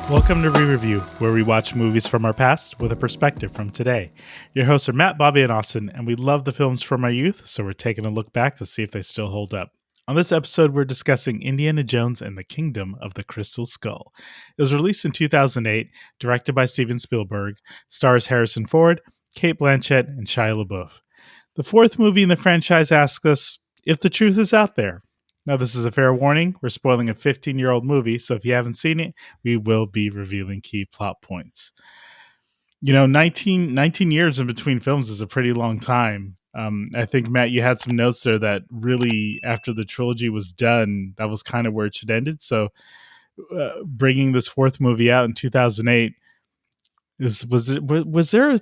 Welcome to ReReview, where we watch movies from our past with a perspective from today. Your hosts are Matt, Bobby, and Austin, and we love the films from our youth, so we're taking a look back to see if they still hold up. On this episode, we're discussing Indiana Jones and the Kingdom of the Crystal Skull. It was released in 2008, directed by Steven Spielberg, stars Harrison Ford, Cate Blanchett, and Shia LaBeouf. The fourth movie in the franchise asks us if the truth is out there. Now, this is a fair warning. We're spoiling a 15-year-old movie, so if you haven't seen it, we will be revealing key plot points. You know, 19 years in between films is a pretty long time. I think, Matt, you had some notes there that really, after the trilogy was done, that was kind of where it should ended. So bringing this fourth movie out in 2008, was there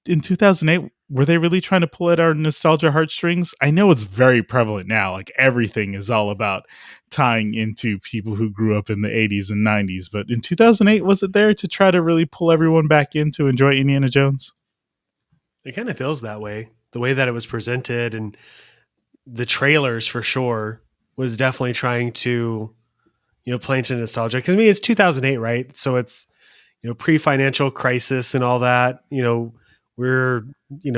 in 2008, were they really trying to pull at our nostalgia heartstrings? I know it's very prevalent now. Like everything is all about tying into people who grew up in the 80s and 90s. But in 2008, was it there to try to really pull everyone back in to enjoy Indiana Jones? It kind of feels that way. The way that it was presented and the trailers for sure was definitely trying to, play into nostalgia. Because I mean, it's 2008, right? So it's, pre-financial crisis and all that. We're,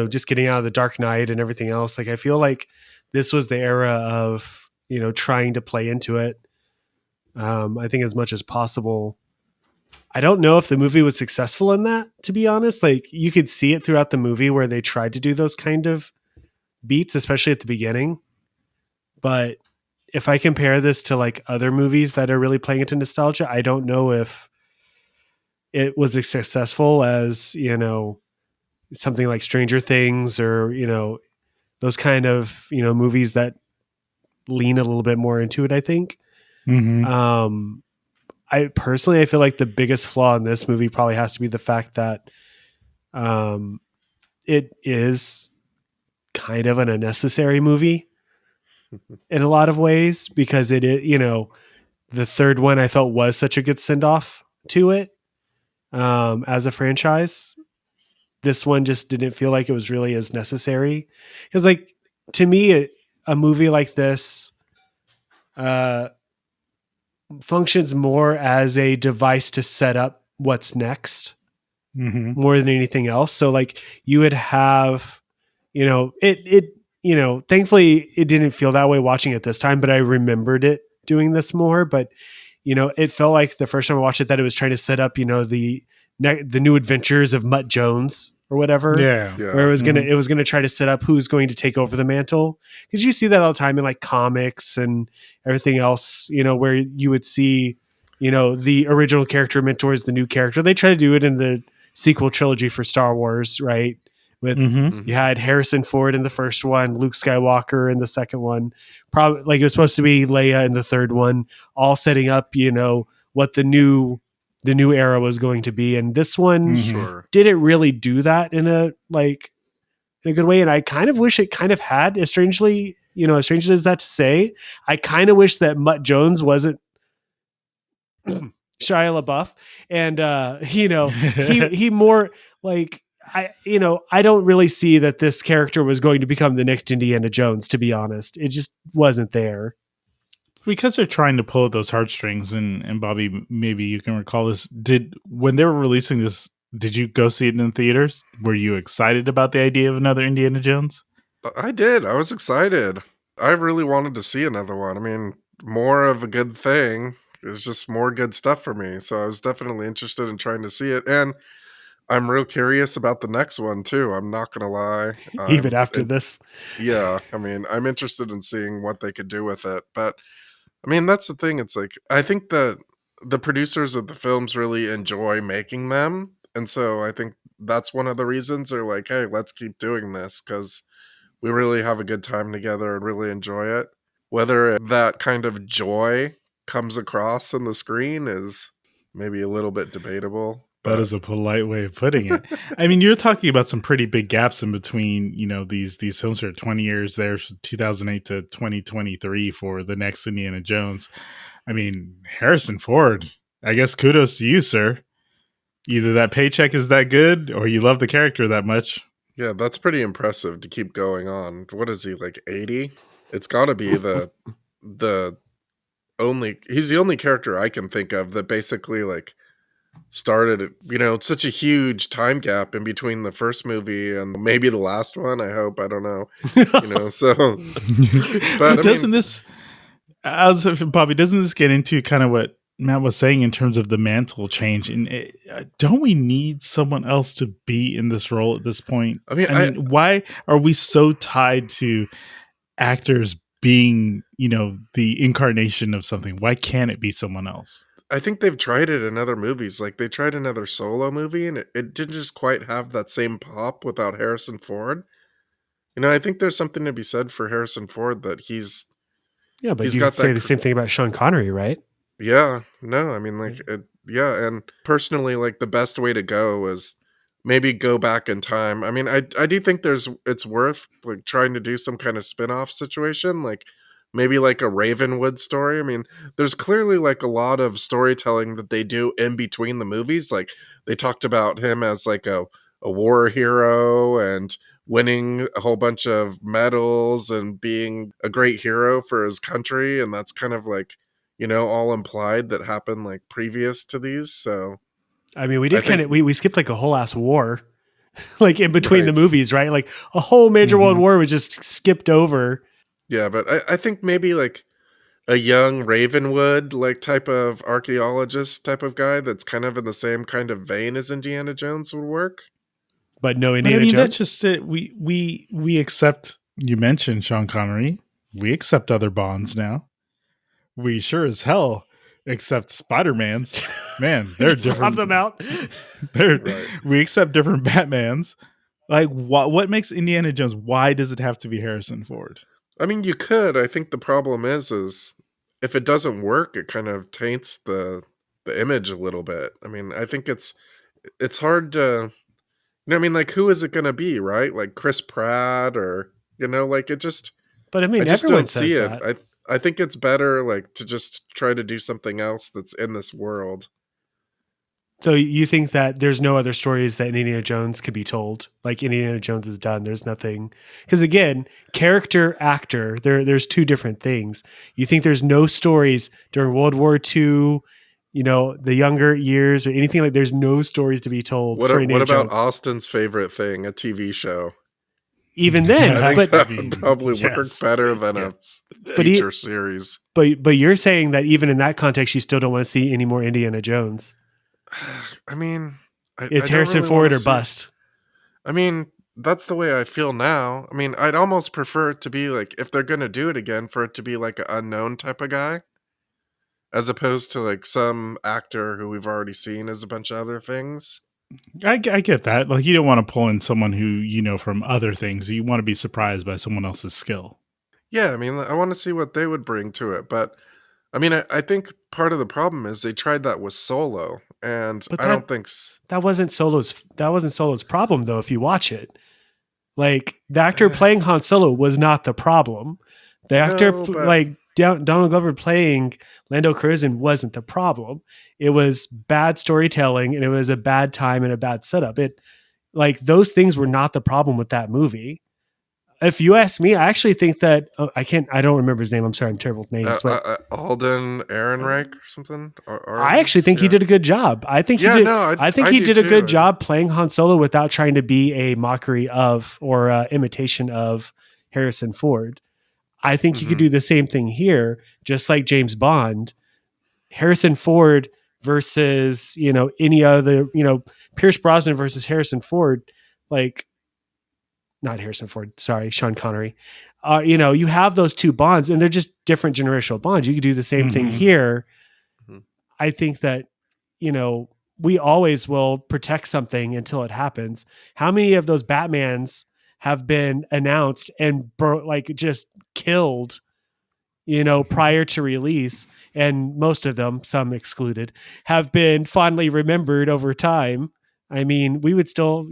just getting out of the Dark Knight and everything else. Like, I feel like this was the era of, trying to play into it. I think as much as possible. I don't know if the movie was successful in that, to be honest. Like, you could see it throughout the movie where they tried to do those kind of beats, especially at the beginning. But if I compare this to like other movies that are really playing into nostalgia, I don't know if it was as successful as, something like Stranger Things or, those kind of, movies that lean a little bit more into it, I think. Mm-hmm. I feel like the biggest flaw in this movie probably has to be the fact that it is kind of an unnecessary movie in a lot of ways, because it is, the third one I felt was such a good send off to it as a franchise. This one just didn't feel like it was really as necessary, because like, to me, a movie like this functions more as a device to set up what's next more than anything else. So like, you would have, thankfully it didn't feel that way watching it this time, but I remembered it doing this more. But, it felt like the first time I watched it that it was trying to set up, the new adventures of Mutt Jones or whatever. Yeah. Where it was gonna try to set up who's going to take over the mantle. Because you see that all the time in like comics and everything else, where you would see, the original character mentors the new character. They try to do it in the sequel trilogy for Star Wars, right? With you had Harrison Ford in the first one, Luke Skywalker in the second one, probably like it was supposed to be Leia in the third one, all setting up, what the new era was going to be. And this one didn't really do that in a good way. And I kind of wish it kind of had, as strangely as that to say, I kind of wish that Mutt Jones wasn't Shia LaBeouf. And, he more like, I don't really see that this character was going to become the next Indiana Jones, to be honest. It just wasn't there. Because they're trying to pull at those heartstrings, and Bobby, maybe you can recall this. When they were releasing this, did you go see it in theaters? Were you excited about the idea of another Indiana Jones? I did. I was excited. I really wanted to see another one. I mean, more of a good thing. It's just more good stuff for me. So I was definitely interested in trying to see it. And I'm real curious about the next one too. I'm not going to lie. Even after this. Yeah. I mean, I'm interested in seeing what they could do with it. But I mean, that's the thing. It's like, I think that the producers of the films really enjoy making them. And so I think that's one of the reasons they're like, hey, let's keep doing this, because we really have a good time together and really enjoy it. Whether that kind of joy comes across on the screen is maybe a little bit debatable. That is a polite way of putting it. I mean, you're talking about some pretty big gaps in between, these films are 20 years there, 2008 to 2023 for the next Indiana Jones. I mean, Harrison Ford, I guess kudos to you, sir. Either that paycheck is that good or you love the character that much. Yeah, that's pretty impressive to keep going on. What is he, like 80? It's got to be he's the only character I can think of that basically like started, such a huge time gap in between the first movie and maybe the last one. I hope. I don't know. So, but But I doesn't mean, this, Bobby, doesn't this get into kind of what Matt was saying in terms of the mantle change? And don't we need someone else to be in this role at this point? I mean, I mean, why are we so tied to actors being, the incarnation of something? Why can't it be someone else? I think they've tried it in other movies. Like they tried another Solo movie, and it didn't just quite have that same pop without Harrison Ford. I think there's something to be said for Harrison Ford that Yeah, but he's you could got say that. the same thing about Sean Connery, right? Yeah, no, I mean, like, yeah, and personally, like, the best way to go is maybe go back in time. I mean, I do think it's worth like trying to do some kind of spin-off situation, like maybe like a Ravenwood story. I mean, there's clearly like a lot of storytelling that they do in between the movies. Like they talked about him as like a war hero and winning a whole bunch of medals and being a great hero for his country, and that's kind of like all implied that happened like previous to these. So I mean, we I did kind think of we skipped like a whole ass war, like in between the right. movies, right? Like a whole major world Mhm. war was just skipped over. Yeah, but I think maybe like a young Ravenwood like type of archaeologist type of guy that's kind of in the same kind of vein as Indiana Jones would work. But no But I Indiana mean, that's Jones. just it. We accept. You mentioned Sean Connery. We accept other Bonds now. We sure as hell accept Spider-Mans. Man, they're Just swap different. them out. They're Right. we accept different Batmans. Like what makes Indiana Jones? Why does it have to be Harrison Ford? I mean, you could. I think the problem is if it doesn't work, it kind of taints the image a little bit. I mean, I think it's hard to I mean, like who is it going to be, right? Like Chris Pratt or like But I I mean, just everyone don't see says it. that. I think it's better like to just try to do something else that's in this world. So you think that there's no other stories that Indiana Jones could be told? Like Indiana Jones is done. There's nothing. Because again, character, actor, there's two different things. You think there's no stories during World War II, the younger years or anything like. There's no stories to be told for What Indiana about Jones. Austin's favorite thing, a TV show? Even I then, think but that would probably work Yes. better than a Yes. but he, feature series. but you're saying that even in that context, you still don't want to see any more Indiana Jones. I mean, It's I don't Harrison really want Ford to or see. bust. I mean, that's the way I feel now. I mean, I'd almost prefer it to be like if they're gonna do it again, for it to be like an unknown type of guy, as opposed to like some actor who we've already seen as a bunch of other things. I get that. Like you don't want to pull in someone who you know from other things. You want to be surprised by someone else's skill. Yeah, I mean, I want to see what they would bring to it, but I mean, I think part of the problem is they tried that with Solo, and But I don't think. that wasn't Solo's problem though. If you watch it, like the actor playing Han Solo was not the problem. The actor No, but like Donald Glover playing Lando Calrissian wasn't the problem. It was bad storytelling and it was a bad time and a bad setup. It like those things were not the problem with that movie. If you ask me, I actually think that I don't remember his name. I'm sorry, I'm terrible with names, but Alden Ehrenreich or something. I actually think he Yeah. did a good job. I think he Yeah, did. no, I think I he do did a too. good job playing Han Solo without trying to be a mockery of or imitation of Harrison Ford. I think you could Mhm. do the same thing here, just like James Bond. Harrison Ford versus any other Pierce Brosnan versus Harrison Ford, like not Harrison Ford, sorry, Sean Connery. You have those two bonds, and they're just different generational bonds. You could do the same thing Mhm. here. Mhm. I think that we always will protect something until it happens. How many of those Batmans have been announced and like just killed, prior to release? And most of them, some excluded, have been fondly remembered over time. I mean, we would still,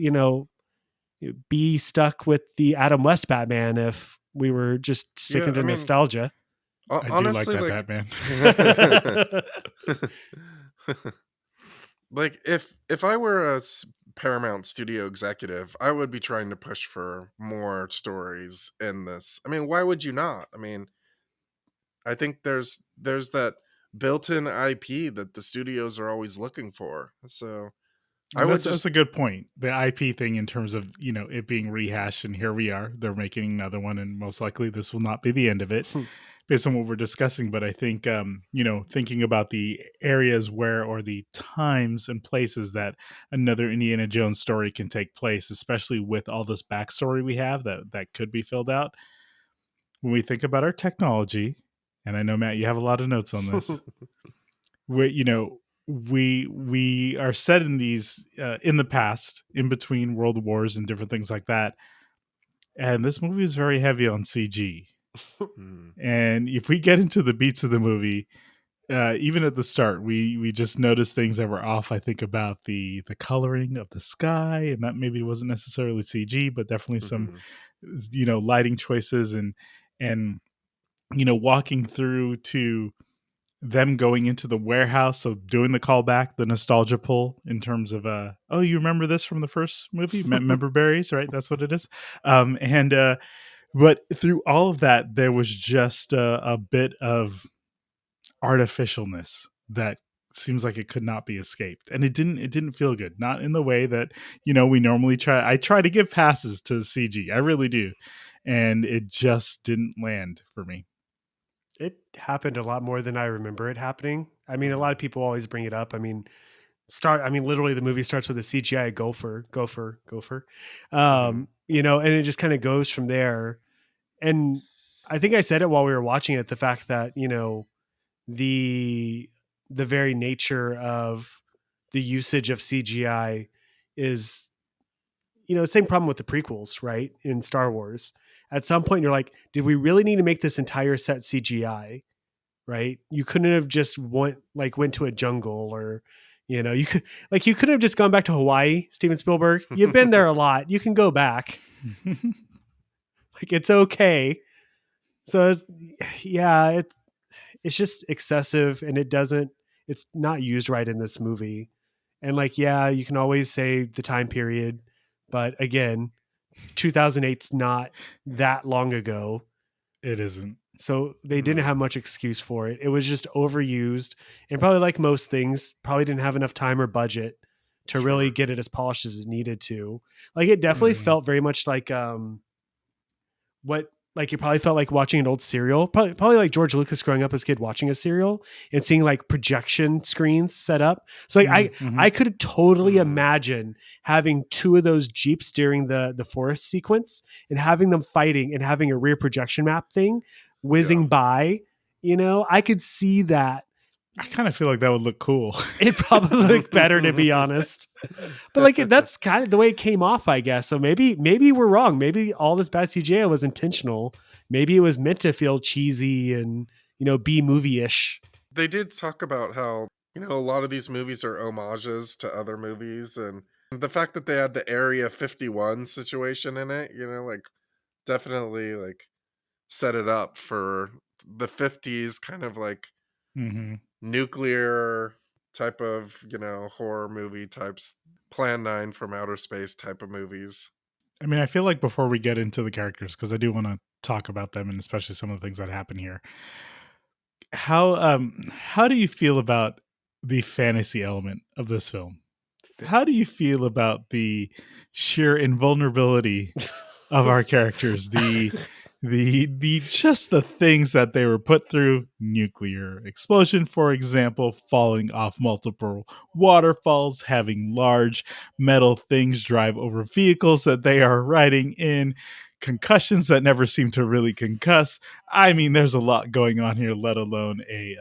be stuck with the Adam West Batman if we were just Yeah, sticking I to mean, nostalgia. I do like honestly, that like, Batman. like if I were a Paramount Studio executive, I would be trying to push for more stories in this. I mean, why would you not? I mean, I think there's that built-in IP that the studios are always looking for. So I would That's just a good point. The IP thing, in terms of it being rehashed, and here we are. They're making another one, and most likely this will not be the end of it, based on what we're discussing. But I think thinking about the areas where, or the times and places that another Indiana Jones story can take place, especially with all this backstory we have that could be filled out. When we think about our technology, and I know, Matt, you have a lot of notes on this. We are set in these in the past, in between world wars and different things like that, and this movie is very heavy on CG. And if we get into the beats of the movie, even at the start, we just noticed things that were off. I think about the coloring of the sky, and that maybe wasn't necessarily CG, but definitely some lighting choices, and walking through to them going into the warehouse, so doing the callback, the nostalgia pull, in terms of oh, you remember this from the first movie, member berries, right? That's what it is. And But through all of that, there was just a bit of artificialness that seems like it could not be escaped, and it didn't feel good, not in the way that we normally try. I try to give passes to CG, I really do, and it just didn't land for me. It happened a lot more than I remember it happening. I mean, a lot of people always bring it up. I mean, literally the movie starts with a CGI gopher. And it just kind of goes from there. And I think I said it while we were watching it, the fact that, the very nature of the usage of CGI is, same problem with the prequels, right? In Star Wars. At some point you're like, did we really need to make this entire set CGI? Right? You couldn't have just went to a jungle, or you could have just gone back to Hawaii. Steven Spielberg, you've been there a lot, you can go back. It's okay. So it's just excessive, and it's not used right in this movie. And you can always say the time period, but again, 2008's not that long ago. It isn't. So they didn't have much excuse for it. It was just overused, and probably, like most things, probably didn't have enough time or budget to really get it as polished as it needed to. It definitely felt very much like you probably felt like watching an old serial, probably like George Lucas growing up as a kid watching a serial and seeing projection screens set up. So I could totally imagine having two of those Jeeps during the forest sequence, and having them fighting, and having a rear projection map thing whizzing by. I could see that. I kind of feel like that would look cool. It probably looked better, to be honest. But that's kind of the way it came off, I guess. So maybe we're wrong. Maybe all this bad CGI was intentional. Maybe it was meant to feel cheesy and, B movie-ish. They did talk about how, a lot of these movies are homages to other movies, and the fact that they had the Area 51 situation in it, definitely set it up for the 50s kind of nuclear type of, horror movie types, Plan 9 from outer space type of movies. I mean, I feel like before we get into the characters, because I do want to talk about them, and especially some of the things that happen here. How do you feel about the fantasy element of this film? How do you feel about the sheer invulnerability of our characters? The just the things that they were put through: nuclear explosion, for example, falling off multiple waterfalls, having large metal things drive over vehicles that they are riding in, concussions that never seem to really concuss. I mean, there's a lot going on here, let alone a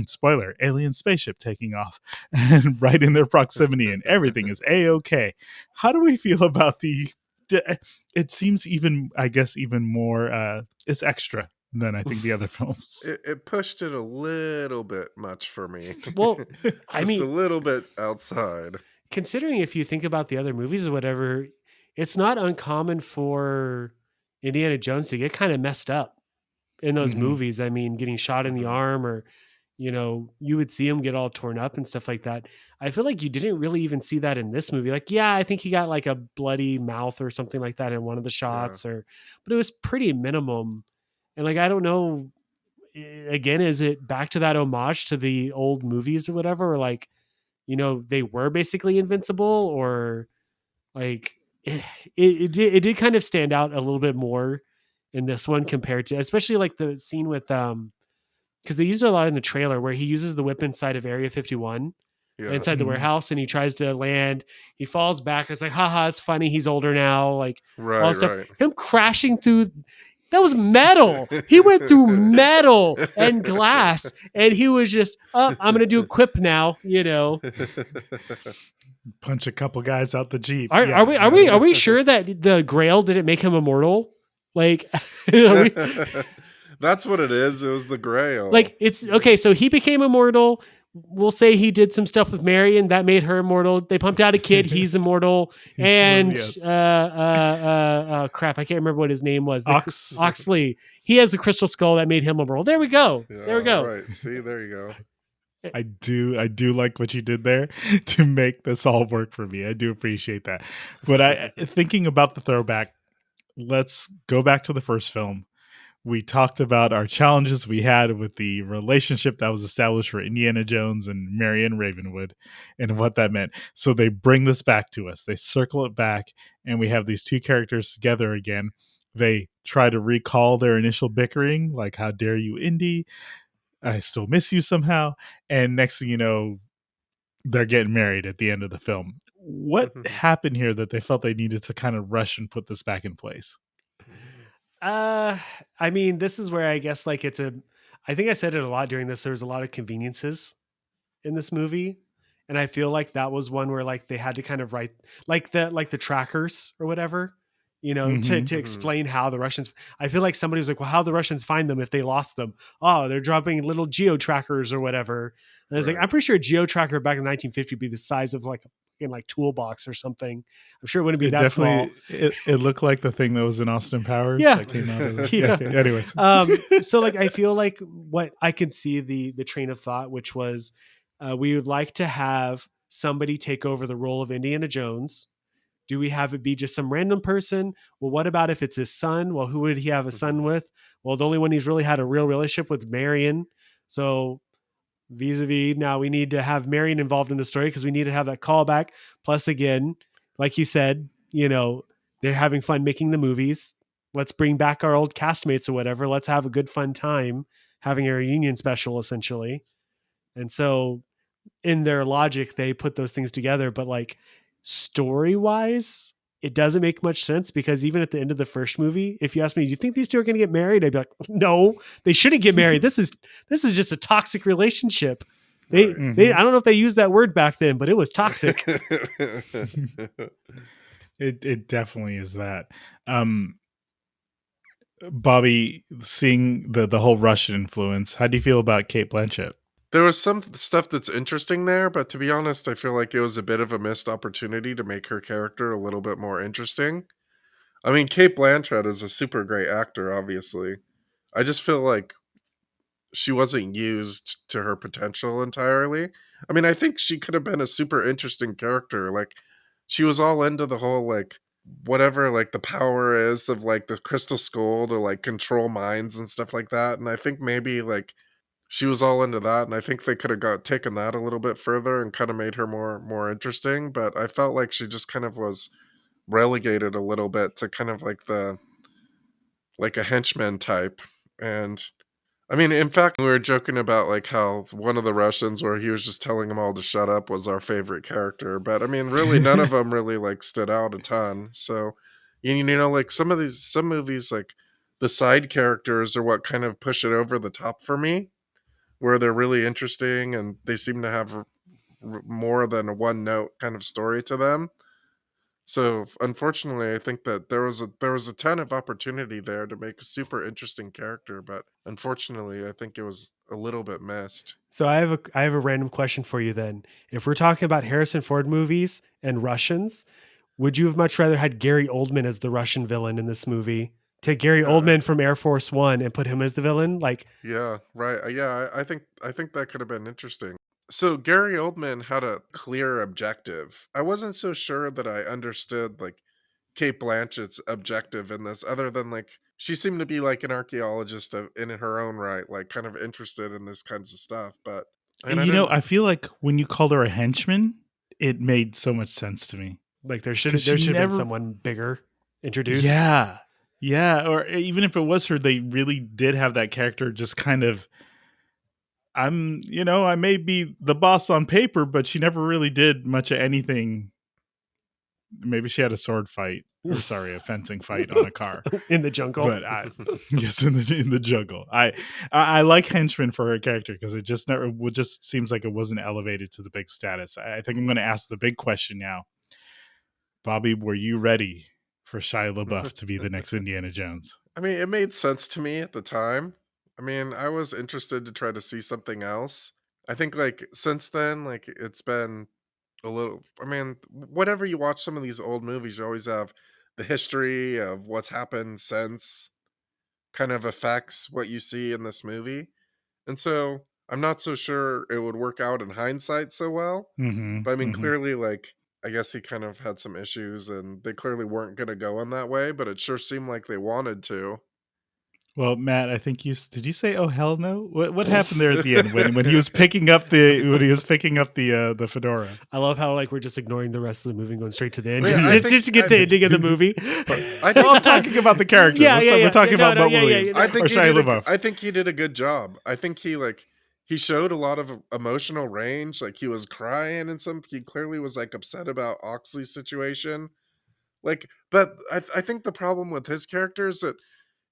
spoiler, alien spaceship taking off and right in their proximity, and everything is a-okay. How do we feel about it seems even more it's extra than I think the other films. It pushed it a little bit much for me. Well, a little bit outside. Considering, if you think about the other movies or whatever, it's not uncommon for Indiana Jones to get kind of messed up in those movies. I mean, getting shot in the arm, or, you would see him get all torn up and stuff like that. I feel like you didn't really even see that in this movie. I think he got a bloody mouth or something like that in one of the shots, but it was pretty minimum. And I don't know again, is it back to that homage to the old movies or whatever? Or like, they were basically invincible, or like it did kind of stand out a little bit more in this one compared to, especially like the scene with because they used it a lot in the trailer where he uses the whip inside of Area 51 Yeah. inside the warehouse, and he tries to land. He falls back. It's like, haha, it's funny. He's older now. Like all Right, this stuff. right. Him crashing through. That was metal. He went through metal and glass, and he was just, I'm going to do a quip now. Punch a couple guys out the Jeep. Are we sure that the Grail didn't make him immortal? Like, That's what it is. It was the Grail. like it's okay. So he became immortal. We'll say he did some stuff with Marion that made her immortal. They pumped out a kid. He's immortal. And crap, I can't remember what his name was. Oxley. He has the crystal skull that made him immortal. There we go. Yeah, there we go. Right. See, there you go. I do like what you did there to make this all work for me. I do appreciate that. But thinking about the throwback, let's go back to the first film. We talked about our challenges we had with the relationship that was established for Indiana Jones and Marion Ravenwood and what that meant. So they bring this back to us. They circle it back, and we have these two characters together again. They try to recall their initial bickering, like, how dare you, Indy? I still miss you somehow. And next thing you know, they're getting married at the end of the film. What happened here that they felt they needed to kind of rush and put this back in place? I mean, this is where I guess like I think I said it a lot during this. There was a lot of conveniences in this movie. And I feel like that was one where like they had to kind of write like the trackers or whatever, to explain how the Russians, I feel like somebody was like, well, how the Russians find them if they lost them? Oh, they're dropping little geo trackers or whatever. And I was like, I'm pretty sure a geo tracker back in 1950 would be the size of like in like toolbox or something. I'm sure it wouldn't be that small. It looked like the thing that was in Austin Powers. Yeah. That came out of Anyways. So like, I feel like what I could see the train of thought, which was we would like to have somebody take over the role of Indiana Jones. Do we have it be just some random person? Well, what about if it's his son? Well, who would he have a son with? Well, the only one he's really had a real relationship with Marion. So vis-a-vis, now we need to have Marion involved in the story because we need to have that callback. Plus, again, like you said, they're having fun making the movies. Let's bring back our old castmates or whatever. Let's have a good fun time having a reunion special, essentially. And so in their logic, they put those things together. But like story-wise, it doesn't make much sense because even at the end of the first movie, if you ask me, do you think these two are going to get married? I'd be like, no, they shouldn't get married. This is just a toxic relationship. I don't know if they used that word back then, but it was toxic. It definitely is that. Bobby, seeing the whole Russian influence, how do you feel about Cate Blanchett? There was some stuff that's interesting there, but to be honest, I feel like it was a bit of a missed opportunity to make her character a little bit more interesting. I mean, Cate Blanchett is a super great actor, obviously. I just feel like she wasn't used to her potential entirely. I mean, I think she could have been a super interesting character. Like, she was all into the whole, like, whatever, like, the power is of, like, the crystal skull to, like, control minds and stuff like that. And I think maybe, like, she was all into that, and I think they could have taken that a little bit further and kind of made her more interesting. But I felt like she just kind of was relegated a little bit to kind of like a henchman type. And I mean, in fact, we were joking about like how one of the Russians, where he was just telling them all to shut up, was our favorite character. But I mean, really, none of them really like stood out a ton. So like some movies, like the side characters are what kind of push it over the top for me, where they're really interesting and they seem to have more than a one note kind of story to them. So unfortunately, I think that there was a ton of opportunity there to make a super interesting character, but unfortunately, I think it was a little bit missed. So I have a random question for you then. If we're talking about Harrison Ford movies and Russians, would you have much rather had Gary Oldman as the Russian villain in this movie? Take Gary Oldman from Air Force One and put him as the villain? Like, yeah, right. Yeah, I think that could have been interesting. So Gary Oldman had a clear objective. I wasn't so sure that I understood like Cate Blanchett's objective in this, other than like she seemed to be like an archaeologist in her own right, like kind of interested in this kinds of stuff. But I mean, I You know, didn't. I feel like when you called her a henchman, it made so much sense to me. Like there 'Cause should she have been never someone bigger introduced. Yeah. Yeah, or even if it was her, they really did have that character just kind of I may be the boss on paper, but she never really did much of anything. Maybe she had a sword fight, or sorry, a fencing fight on a car. In the jungle. But I yes, in the jungle. I like henchman for her character because it just never would just seems like it wasn't elevated to the big status. I think I'm going to ask the big question now. Bobby, were you ready for Shia LaBeouf to be the next Indiana Jones? I mean, it made sense to me at the time. I mean, I was interested to try to see something else. I think like since then, like it's been a little. I mean, whenever you watch some of these old movies, you always have the history of what's happened since kind of affects what you see in this movie. And so I'm not so sure it would work out in hindsight so well. Mhm. But I mean, Mhm. clearly, like, I guess he kind of had some issues and they clearly weren't going to go in that way, but it sure seemed like they wanted to. Well, Matt, I think did you say oh hell no? What happened there at the end when he was picking up the fedora? I love how like we're just ignoring the rest of the movie and going straight to the end, Yeah, just, I just, think- just to get the ending of the movie. I Well, I'm think, talking about the character. Yeah, yeah, We're yeah. talking No, about no, Bubba yeah, yeah, Williams. yeah. I think or Shia LaBeouf. I think he did a good job. I think he showed a lot of emotional range. Like he was crying and he clearly was like upset about Oxley's situation. Like, but I think the problem with his character is that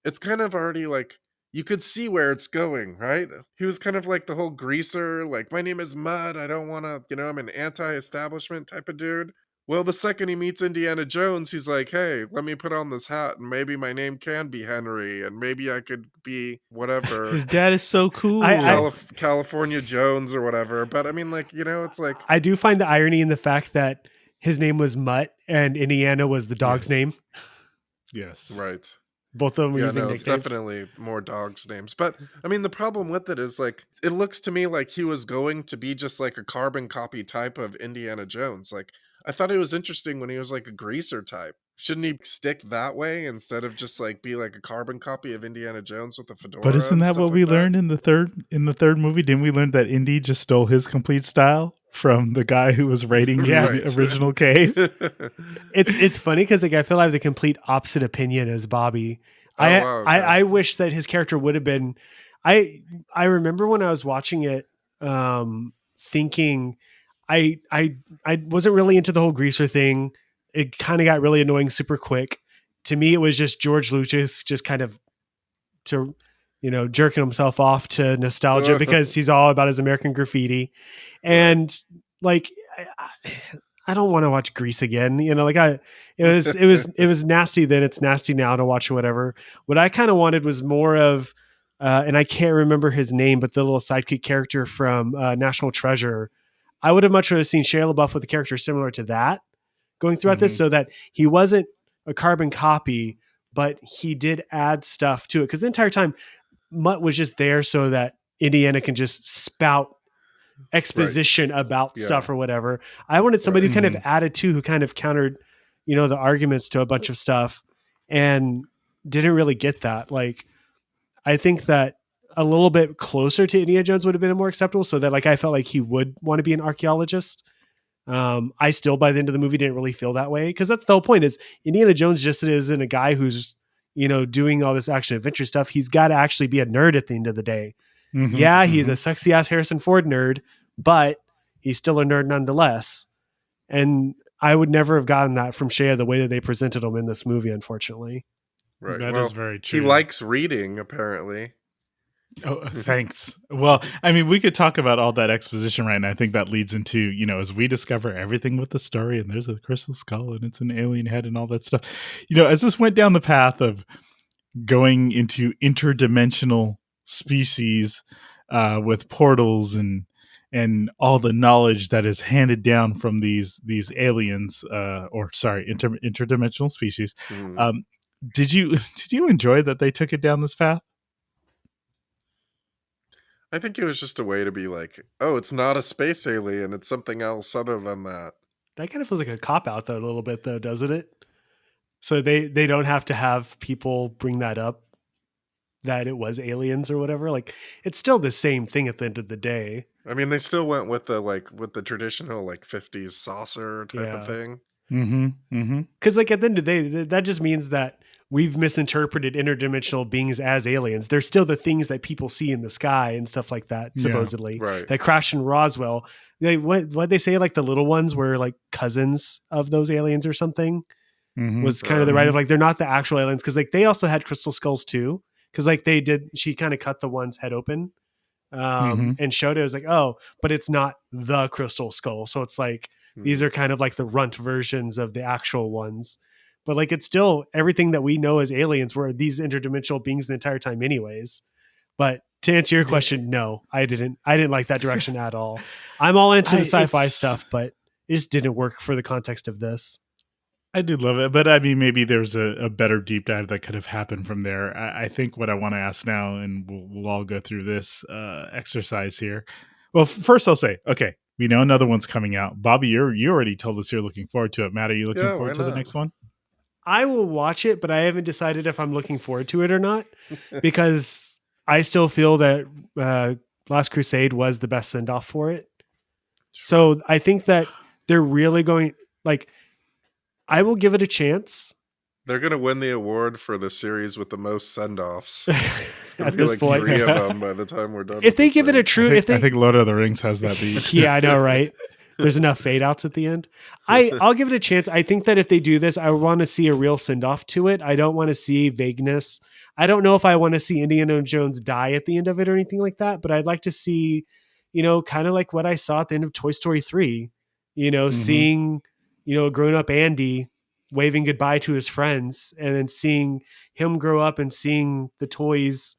it's kind of already like you could see where it's going, right? He was kind of like the whole greaser, like my name is Mud, I don't want to, I'm an anti-establishment type of dude. Well, the second he meets Indiana Jones, he's like, "Hey, let me put on this hat and maybe my name can be Henry and maybe I could be whatever, His dad is so cool. California Jones or whatever." But I mean like, it's like I do find the irony in the fact that his name was Mutt and Indiana was the dog's Yes. name. Yes. right. Both of them were Yeah, using no, it's nicknames. definitely more dogs' names. But I mean, the problem with it is like it looks to me like he was going to be just like a carbon copy type of Indiana Jones. Like I thought it was interesting when he was like a greaser type. Shouldn't he stick that way instead of just like be like a carbon copy of Indiana Jones with the fedora? But isn't and that stuff what like we that? learned in the third movie? Didn't we learn that Indy just stole his complete style from the guy who was raiding the Right. original cave? It's funny because like I feel I have the complete opposite opinion as Bobby. Oh, wow, okay. I wish that his character would have been. I remember when I was watching it, thinking I wasn't really into the whole greaser thing. It kind of got really annoying super quick. To me, it was just George Lucas just kind of jerking himself off to nostalgia because he's all about his American Graffiti, and like. I don't want to watch Grease again. It was nasty then, it's nasty now to watch or whatever. What I kind of wanted was more of, and I can't remember his name, but the little sidekick character from National Treasure. I would have much rather seen Shia LaBeouf with a character similar to that going throughout this, so that he wasn't a carbon copy, but he did add stuff to it. Because the entire time, Mutt was just there so that Indiana can just spout exposition about stuff or whatever. I wanted somebody who kind of added to, who kind of countered, the arguments to a bunch of stuff, and didn't really get that. Like, I think that a little bit closer to Indiana Jones would have been more acceptable, so that like I felt like he would want to be an archaeologist. I still by the end of the movie didn't really feel that way, because that's the whole point. Is Indiana Jones just isn't a guy who's doing all this action adventure stuff. He's got to actually be a nerd at the end of the day. He's a sexy ass Harrison Ford nerd, but he's still a nerd nonetheless. And I would never have gotten that from Shia the way that they presented him in this movie, unfortunately. Right. That is very true. He likes reading, apparently. Oh, thanks. Well, I mean, we could talk about all that exposition right now. I think that leads into, as we discover everything with the story, and there's a crystal skull and it's an alien head and all that stuff. As this went down the path of going into interdimensional species with portals and all the knowledge that is handed down from these aliens, interdimensional species. Did you enjoy that they took it down this path? I think it was just a way to be like, oh, it's not a space alien, it's something else other than that. That kind of feels like a cop out though, a little bit though, doesn't it? So they don't have to have people bring that up, that it was aliens or whatever. Like, it's still the same thing at the end of the day. I mean, they still went with the traditional like 50s saucer type of Yeah. thing. Mm-hmm. Mm-hmm. Because like at the end of the day, that just means that we've misinterpreted interdimensional beings as aliens. They're still the things that people see in the sky and stuff like that, Yeah, supposedly. right. That crashed in Roswell. What they say, like the little ones were like cousins of those aliens or something. Mm-hmm. Was kind of the right of like, they're not the actual aliens. Because like they also had crystal skulls too. Because like she kind of cut the one's head open and showed it. It was like, oh, but it's not the crystal skull. So it's like, these are kind of like the runt versions of the actual ones. But like, it's still everything that we know as aliens were these interdimensional beings the entire time anyways. But to answer your question, no, I didn't like that direction at all. I'm all into the sci-fi stuff, but it just didn't work for the context of this. I do love it, but I mean, maybe there's a better deep dive that could have happened from there. I think what I want to ask now, and we'll all go through this exercise here. Well, first I'll say, okay, we know another one's coming out. Bobby, you already told us you're looking forward to it. Matt, are you looking forward to the next one? I will watch it, but I haven't decided if I'm looking forward to it or not, because I still feel that Last Crusade was the best send-off for it. So I think that they're really going, like, I will give it a chance. They're going to win the award for the series with the most send-offs. It's going to be like point. 3 of them by the time we're done. If they give it a true... I think Lord of the Rings has that beat. Yeah, I know, right? There's enough fade outs at the end. I'll give it a chance. I think that if they do this, I want to see a real send-off to it. I don't want to see vagueness. I don't know if I want to see Indiana Jones die at the end of it or anything like that, but I'd like to see, kind of like what I saw at the end of Toy Story 3, seeing, a grown-up Andy waving goodbye to his friends, and then seeing him grow up and seeing the toys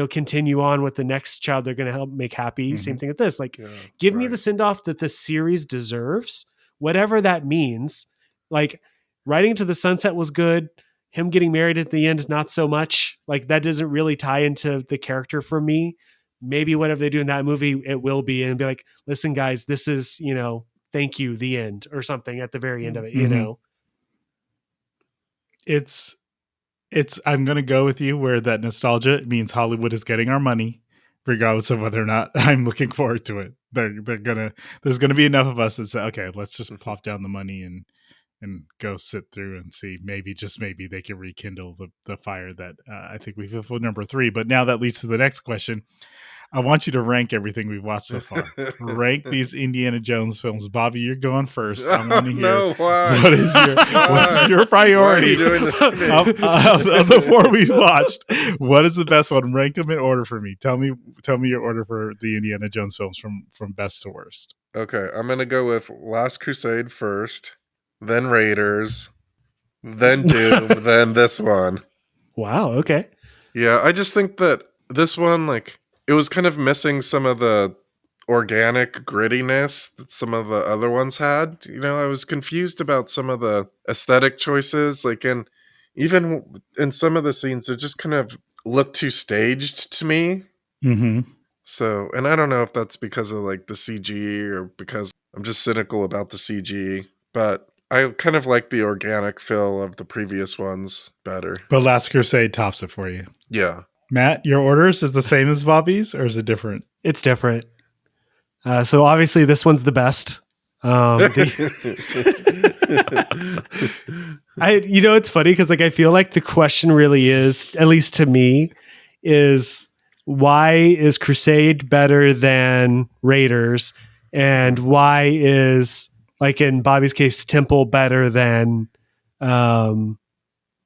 continue on with the next child they're going to help make happy. Same thing with this. Like, give me the send-off that the series deserves, whatever that means. Like, Riding Into the Sunset was good. Him getting married at the end, not so much. Like, that doesn't really tie into the character for me. Maybe whatever they do in that movie, it will be, and be like, listen, guys, this is, thank you, the end, or something at the very end of it, It's I'm going to go with you where that nostalgia means Hollywood is getting our money, regardless of whether or not I'm looking forward to it. There's going to be enough of us that say, okay, let's just plop down the money and go sit through and see, maybe, just maybe, they can rekindle the fire that I think we fulfilled number 3. But now that leads to the next question. I want you to rank everything we've watched so far. Rank these Indiana Jones films. Bobby, you're going first. I want to hear what is your priority Why are you doing this to me? of the 4 we've watched. What is the best one? Rank them in order for me. Tell me your order for the Indiana Jones films from best to worst. Okay, I'm gonna go with Last Crusade first, then Raiders, then Doom, then this one. Wow. Okay. Yeah, I just think that this one, like, it was kind of missing some of the organic grittiness that some of the other ones had. I was confused about some of the aesthetic choices, like, and even in some of the scenes, it just kind of looked too staged to me. Mm-hmm. So, and I don't know if that's because of like the CG or because I'm just cynical about the CG, but I kind of like the organic feel of the previous ones better. But Last Crusade tops it for you. Yeah. Matt, your orders is the same as Bobby's, or is it different? It's different. So obviously this one's the best. It's funny because like I feel like the question really is, at least to me, is why is Crusade better than Raiders, and why is, like in Bobby's case, Temple better than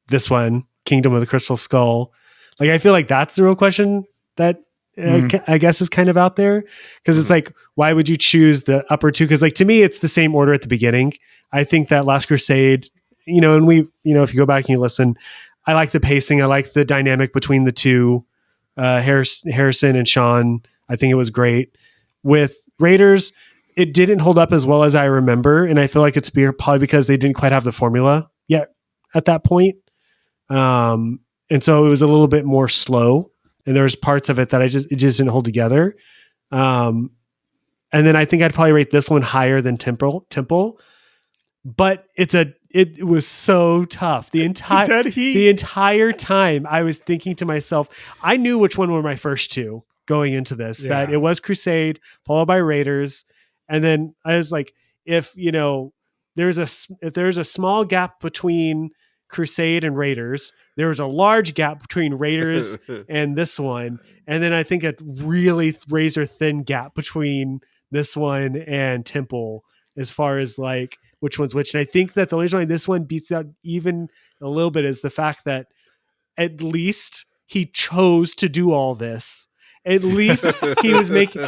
this one, Kingdom of the Crystal Skull? Like, I feel like that's the real question that I guess is kind of out there, because it's like, why would you choose the upper two? Because like, to me, it's the same order at the beginning. I think that Last Crusade, and we, if you go back and you listen, I like the pacing. I like the dynamic between the two, Harrison and Sean. I think it was great. With Raiders, it didn't hold up as well as I remember. And I feel like it's probably because they didn't quite have the formula yet at that point. And so it was a little bit more slow, and there was parts of it that it just didn't hold together. And then I think I'd probably rate this one higher than Temple, but it's it was so tough. The dead heat. the entire time I was thinking to myself, I knew which one were my first two going into this, that Yeah. it was Crusade followed by Raiders. And then I was like, if there's a small gap between Crusade and Raiders, there was a large gap between Raiders and this one. And then I think a really razor thin gap between this one and Temple as far as like which one's which. And I think that the only reason why this one beats out even a little bit is the fact that at least he chose to do all this. At least he was making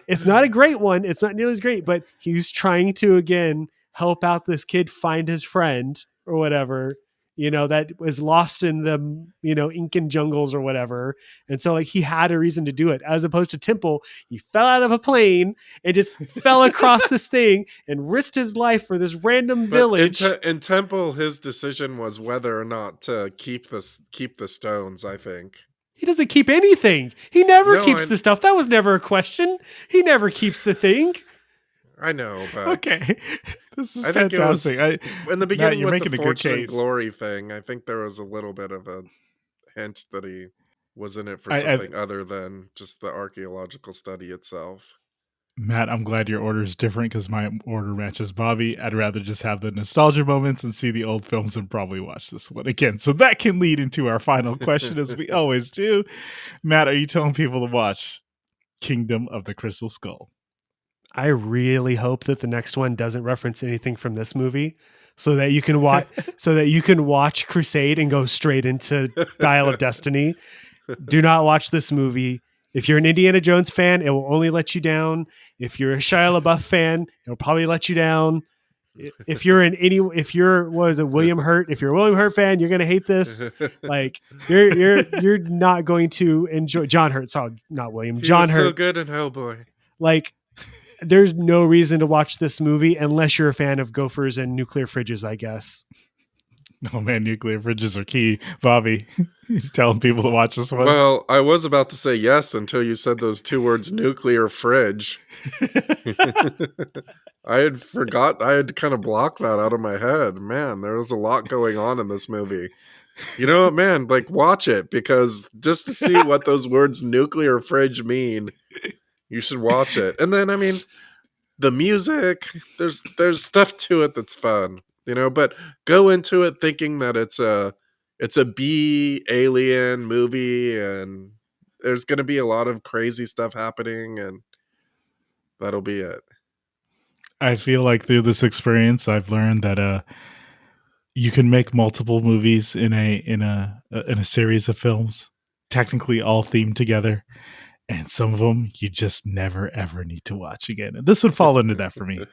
it's not a great one. It's not nearly as great, but he was trying to, again, help out this kid find his friend or whatever, that was lost in the, Incan jungles or whatever. And so like he had a reason to do it, as opposed to Temple. He fell out of a plane and just fell across this thing and risked his life for this random village. In Temple, his decision was whether or not to keep the stones, I think. He doesn't keep anything. He never keeps the stuff. That was never a question. He never keeps the thing. I know, but okay, this is I think fantastic. In the beginning, Matt, with the fortune and glory thing, I think there was a little bit of a hint that he was in it for something other than just the archaeological study itself. Matt, I'm glad your order is different because my order matches Bobby. I'd rather just have the nostalgia moments and see the old films and probably watch this one again. So that can lead into our final question, as we always do. Matt, are you telling people to watch Kingdom of the Crystal Skull? I really hope that the next one doesn't reference anything from this movie, so that you can watch Crusade and go straight into Dial of Destiny. Do not watch this movie. If you're an Indiana Jones fan, it will only let you down. If you're a Shia LaBeouf fan, it'll probably let you down. If you're William Hurt? If you're a William Hurt fan, you're gonna hate this. Like you're not going to enjoy John Hurt. Sorry, not William. John Hurt. So good in Hellboy. Like, there's no reason to watch this movie unless you're a fan of gophers and nuclear fridges, I guess. Oh man, nuclear fridges are key. Bobby, he's telling people to watch this one. Well, I was about to say yes until you said those two words, nuclear fridge. I had forgot. I had kind of blocked that out of my head. Man, there was a lot going on in this movie. You know what, man? Like, watch it, because just to see what those words nuclear fridge mean, you should watch it. And then, I mean, the music, there's stuff to it that's fun. But go into it thinking that it's a B alien movie and there's going to be a lot of crazy stuff happening, and that'll be it. I feel like through this experience, I've learned that you can make multiple movies in a series of films, technically all themed together, and some of them you just never ever need to watch again. And this would fall into that for me.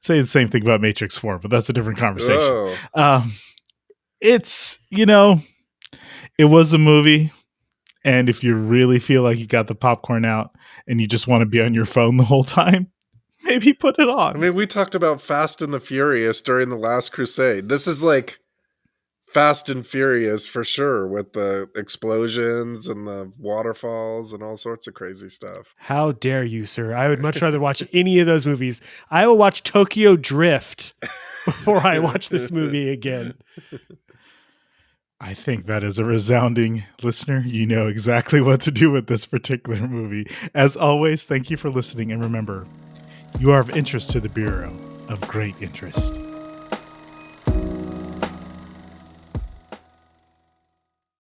Say the same thing about Matrix 4, but that's a different conversation. It's, it was a movie. And if you really feel like you got the popcorn out and you just want to be on your phone the whole time, maybe put it on. I mean, we talked about Fast and the Furious during the Last Crusade. This is like Fast and Furious for sure, with the explosions and the waterfalls and all sorts of crazy stuff. How dare you, sir? I would much rather watch any of those movies. I will watch Tokyo Drift before I watch this movie again. I think that is a resounding listener. You know exactly what to do with this particular movie. As always, thank you for listening. And remember, you are of interest to the Bureau of Great Interest.